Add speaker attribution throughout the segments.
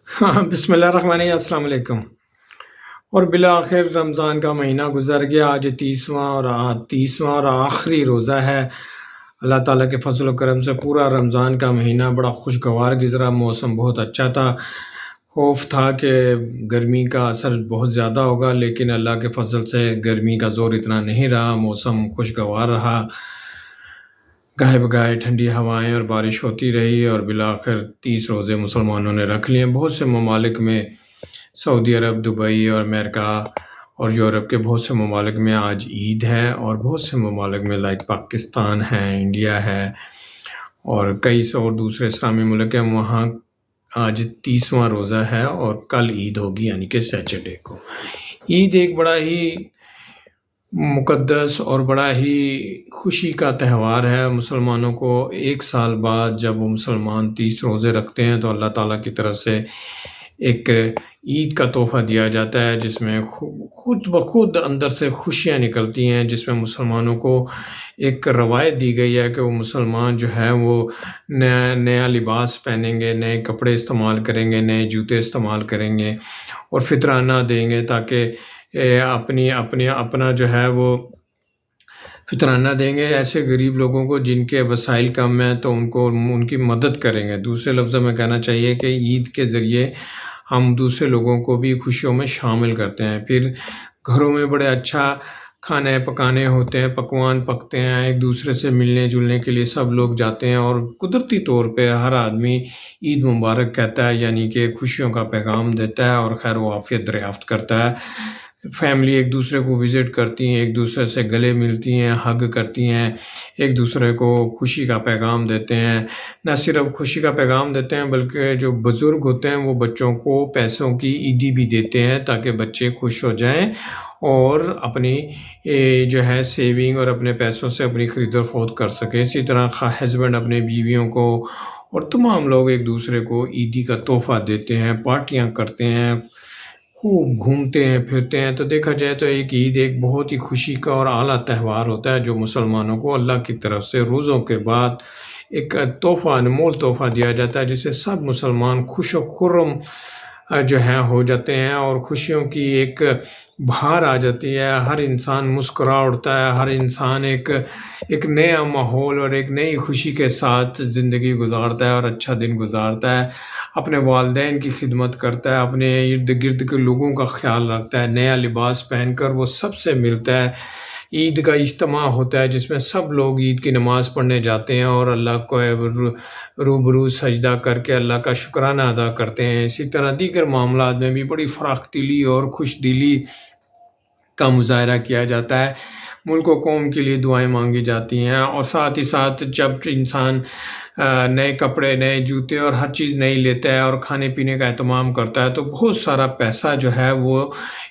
Speaker 1: ہاں، بسم اللہ الرحمن الرحیم، السلام علیکم۔ اور بالآخر رمضان کا مہینہ گزر گیا، آج 30واں اور آخری روزہ ہے۔ اللہ تعالیٰ کے فضل و کرم سے پورا رمضان کا مہینہ بڑا خوشگوار گزرا، موسم بہت اچھا تھا۔ خوف تھا کہ گرمی کا اثر بہت زیادہ ہوگا، لیکن اللہ کے فضل سے گرمی کا زور اتنا نہیں رہا، موسم خوشگوار رہا۔ گاہے بگاہے ٹھنڈی ہوائیں اور بارش ہوتی رہی، اور بالآخر 30 روزے مسلمانوں نے رکھ لیے۔ بہت سے ممالک میں، سعودی عرب، دبئی اور امریکہ اور یورپ کے بہت سے ممالک میں آج عید ہے، اور بہت سے ممالک میں لائک پاکستان ہے، انڈیا ہے اور کئی سو اور دوسرے اسلامی ملک ہیں، وہاں آج 30واں روزہ ہے اور کل عید ہوگی، یعنی کہ سیچرڈے کو۔ عید ایک بڑا ہی مقدس اور بڑا ہی خوشی کا تہوار ہے مسلمانوں کو۔ ایک سال بعد جب وہ مسلمان 30 روزے رکھتے ہیں تو اللہ تعالیٰ کی طرف سے ایک عید کا تحفہ دیا جاتا ہے، جس میں خود بخود اندر سے خوشیاں نکلتی ہیں، جس میں مسلمانوں کو ایک روایت دی گئی ہے کہ وہ مسلمان جو ہے وہ نیا لباس پہنیں گے، نئے کپڑے استعمال کریں گے، نئے جوتے استعمال کریں گے اور فطرانہ دیں گے، تاکہ اپنا جو ہے وہ فطرانہ دیں گے ایسے غریب لوگوں کو جن کے وسائل کم ہیں، تو ان کی مدد کریں گے۔ دوسرے لفظوں میں کہنا چاہیے کہ عید کے ذریعے ہم دوسرے لوگوں کو بھی خوشیوں میں شامل کرتے ہیں۔ پھر گھروں میں بڑے اچھا کھانے پکانے ہوتے ہیں، پکوان پکتے ہیں، ایک دوسرے سے ملنے جلنے کے لیے سب لوگ جاتے ہیں، اور قدرتی طور پہ ہر آدمی عید مبارک کہتا ہے، یعنی کہ خوشیوں کا پیغام دیتا ہے اور خیر و عافیت دریافت کرتا ہے۔ فیملی ایک دوسرے کو وزٹ کرتی ہیں، ایک دوسرے سے گلے ملتی ہیں، ہگ کرتی ہیں، ایک دوسرے کو خوشی کا پیغام دیتے ہیں۔ نہ صرف خوشی کا پیغام دیتے ہیں بلکہ جو بزرگ ہوتے ہیں وہ بچوں کو پیسوں کی عیدی بھی دیتے ہیں، تاکہ بچے خوش ہو جائیں اور اپنی جو ہے سیونگ اور اپنے پیسوں سے اپنی خرید و فروخت کر سکیں۔ اسی طرح ہسبینڈ اپنے بیویوں کو اور تمام لوگ ایک دوسرے کو عیدی کا تحفہ دیتے ہیں، پارٹیاں کرتے ہیں، خوب گھومتے ہیں پھرتے ہیں۔ تو دیکھا جائے تو ایک عید ایک بہت ہی خوشی کا اور اعلیٰ تہوار ہوتا ہے، جو مسلمانوں کو اللہ کی طرف سے روزوں کے بعد ایک تحفہ، انمول تحفہ دیا جاتا ہے، جس سے سب مسلمان خوش و خرم جو ہے ہو جاتے ہیں، اور خوشیوں کی ایک بہار آ جاتی ہے۔ ہر انسان مسکرا اٹھتا ہے، ہر انسان ایک نیا ماحول اور ایک نئی خوشی کے ساتھ زندگی گزارتا ہے اور اچھا دن گزارتا ہے، اپنے والدین کی خدمت کرتا ہے، اپنے ارد گرد کے لوگوں کا خیال رکھتا ہے، نیا لباس پہن کر وہ سب سے ملتا ہے۔ عید کا اجتماع ہوتا ہے جس میں سب لوگ عید کی نماز پڑھنے جاتے ہیں اور اللہ کو روبرو سجدہ کر کے اللہ کا شکرانہ ادا کرتے ہیں۔ اسی طرح دیگر معاملات میں بھی بڑی فراخ دلی اور خوش دلی کا مظاہرہ کیا جاتا ہے، ملک و قوم کے لیے دعائیں مانگی جاتی ہیں، اور ساتھ ہی ساتھ جب انسان نئے کپڑے، نئے جوتے اور ہر چیز نئی لیتا ہے اور کھانے پینے کا اہتمام کرتا ہے، تو بہت سارا پیسہ جو ہے وہ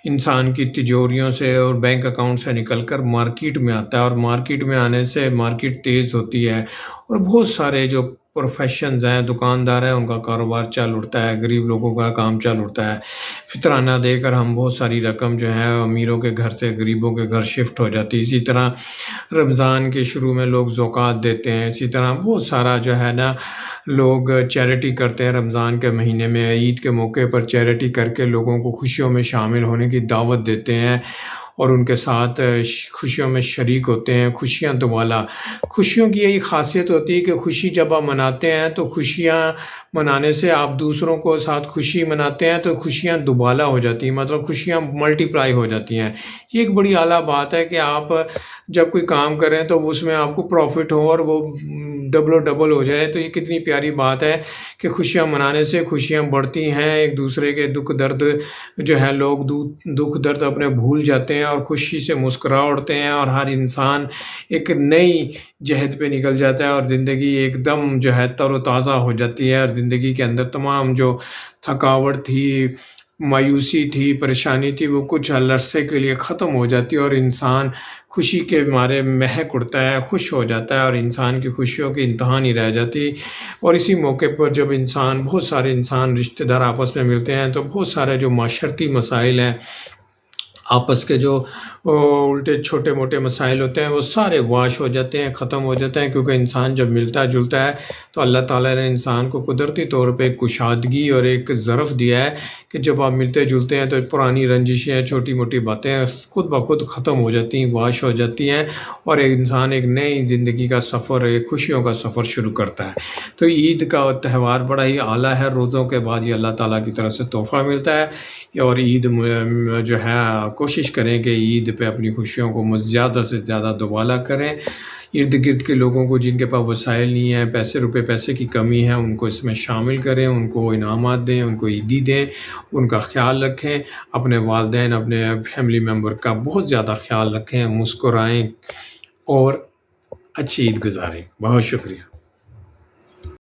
Speaker 1: انسان کی تجوریوں سے اور بینک اکاؤنٹ سے نکل کر مارکیٹ میں آتا ہے، اور مارکیٹ میں آنے سے مارکیٹ تیز ہوتی ہے، اور بہت سارے جو پروفیشنز ہیں، دکاندار ہیں، ان کا کاروبار چل اٹھتا ہے، غریب لوگوں کا کام چل اٹھتا ہے۔ فطرانہ دے کر ہم بہت ساری رقم جو ہے امیروں کے گھر سے غریبوں کے گھر شفٹ ہو جاتی ہے۔ اسی طرح رمضان کے شروع میں لوگ زکوٰۃ دیتے ہیں، اسی طرح بہت سارا جو ہے نا لوگ چیریٹی کرتے ہیں رمضان کے مہینے میں، عید کے موقع پر چیریٹی کر کے لوگوں کو خوشیوں میں شامل ہونے کی دعوت دیتے ہیں اور ان کے ساتھ خوشیوں میں شریک ہوتے ہیں۔ خوشیاں دوبالا، خوشیوں کی یہی خاصیت ہوتی ہے کہ خوشی جب آپ مناتے ہیں تو خوشیاں منانے سے آپ دوسروں کو ساتھ خوشی مناتے ہیں تو خوشیاں دوبالا ہو جاتی ہیں، مطلب خوشیاں ملٹی پلائی ہو جاتی ہیں۔ یہ ایک بڑی اعلیٰ بات ہے کہ آپ جب کوئی کام کریں تو اس میں آپ کو پروفٹ ہو اور وہ ڈبل ہو جائے، تو یہ کتنی پیاری بات ہے کہ خوشیاں منانے سے خوشیاں بڑھتی ہیں، ایک دوسرے کے دکھ درد جو ہے لوگ دکھ درد اپنے بھول جاتے ہیں اور خوشی سے مسکرا اٹھتے ہیں، اور ہر انسان ایک نئی جہد پہ نکل جاتا ہے اور زندگی ایک دم جو ہے تر و تازہ ہو جاتی ہے، اور زندگی کے اندر تمام جو تھکاوٹ تھی، مایوسی تھی، پریشانی تھی، وہ کچھ عرصے کے لیے ختم ہو جاتی ہے اور انسان خوشی کے مارے مہک اٹھتا ہے، خوش ہو جاتا ہے، اور انسان کی خوشیوں کی انتہا نہیں رہ جاتی۔ اور اسی موقع پر جب بہت سارے انسان رشتہ دار آپس میں ملتے ہیں تو بہت سارے جو معاشرتی مسائل ہیں آپس کے جو الٹے چھوٹے موٹے مسائل ہوتے ہیں وہ سارے واش ہو جاتے ہیں، ختم ہو جاتے ہیں، کیونکہ انسان جب ملتا جلتا ہے تو اللہ تعالیٰ نے انسان کو قدرتی طور پہ ایک کشادگی اور ایک ظرف دیا ہے کہ جب آپ ملتے جلتے ہیں تو پرانی رنجشیں چھوٹی موٹی باتیں خود بخود ختم ہو جاتی ہیں، واش ہو جاتی ہیں، اور ایک انسان ایک نئی زندگی کا سفر، ایک خوشیوں کا سفر شروع کرتا ہے۔ تو عید کا تہوار بڑا ہی اعلیٰ ہے، روزوں کے بعد یہ اللہ تعالیٰ کی طرف سے تحفہ ملتا ہے، اور عید جو ہے کوشش کریں کہ عید پہ اپنی خوشیوں کو زیادہ سے زیادہ دوبالا کریں۔ ارد گرد کے لوگوں کو جن کے پاس وسائل نہیں ہیں، پیسے کی کمی ہے، ان کو اس میں شامل کریں، ان کو انعامات دیں، ان کو عیدی دیں، ان کا خیال رکھیں، اپنے والدین، اپنے فیملی ممبر کا بہت زیادہ خیال رکھیں، مسکرائیں اور اچھی عید گزاریں۔ بہت شکریہ۔